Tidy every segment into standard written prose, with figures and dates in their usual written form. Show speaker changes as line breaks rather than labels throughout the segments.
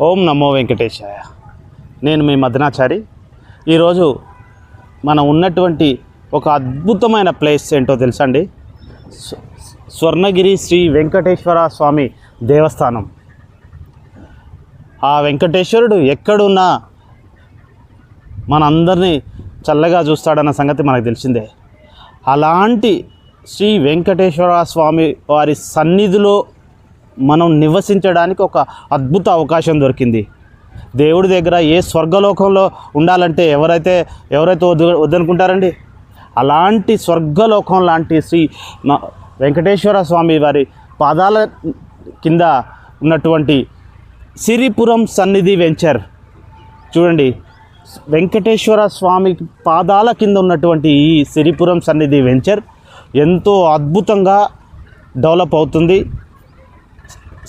ఓం నమో వెంకటేశాయ. నేను మీ మదనాచారి. ఈరోజు మనం ఉన్నటువంటి ఒక అద్భుతమైన ప్లేస్ ఏంటో తెలుసా అండి? స్వర్ణగిరి శ్రీ వెంకటేశ్వర స్వామి దేవస్థానం. ఆ వెంకటేశ్వరుడు ఎక్కడున్నా మనందరినీ చల్లగా చూస్తాడన్న సంగతి మనకు తెలిసిందే. అలాంటి శ్రీ వెంకటేశ్వర స్వామి వారి సన్నిధిలో మనం నివసించడానికి ఒక అద్భుత అవకాశం దొరికింది. దేవుడి దగ్గర ఏ స్వర్గలోకంలో ఉండాలంటే ఎవరైతే వద్దనుకుంటారండి? అలాంటి స్వర్గలోకం లాంటి శ్రీ వెంకటేశ్వర స్వామి వారి పాదాల కింద ఉన్నటువంటి సిరిపురం సన్నిధి వెంచర్ చూడండి. వెంకటేశ్వర స్వామి పాదాల కింద ఉన్నటువంటి ఈ సిరిపురం సన్నిధి వెంచర్ ఎంతో అద్భుతంగా డెవలప్ అవుతుంది.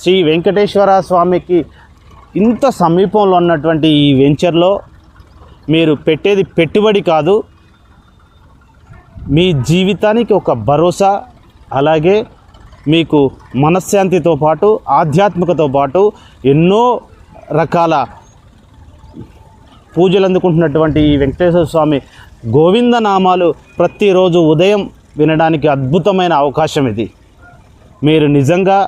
శ్రీ వెంకటేశ్వర స్వామికి ఇంత సమీపంలో ఉన్నటువంటి ఈ వెంచర్లో మీరు పెట్టేది పెట్టుబడి కాదు, మీ జీవితానికి ఒక భరోసా, అలాగే మీకు మనశ్శాంతితో పాటు ఆధ్యాత్మికతో పాటు ఎన్నో రకాల పూజలు అందుకుంటున్నటువంటి ఈ వెంకటేశ్వర స్వామి గోవింద నామాలు ప్రతిరోజు ఉదయం వినడానికి అద్భుతమైన అవకాశం ఇది. మీరు నిజంగా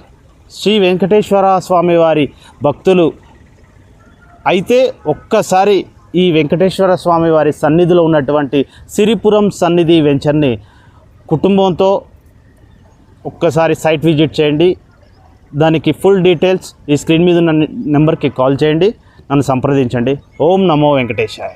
శ్రీ వెంకటేశ్వర స్వామి వారి భక్తులు అయితే ఒక్కసారి ఈ వెంకటేశ్వర స్వామి వారి సన్నిధిలో ఉన్నటువంటి సిరిపురం సన్నిధి వెంచర్ని కుటుంబంతో ఒక్కసారి సైట్ విజిట్ చేయండి. దానికి ఫుల్ డీటెయిల్స్ ఈ స్క్రీన్ మీద ఉన్న నెంబర్కి కాల్ చేయండి, నన్ను సంప్రదించండి. ఓం నమో వెంకటేశాయ.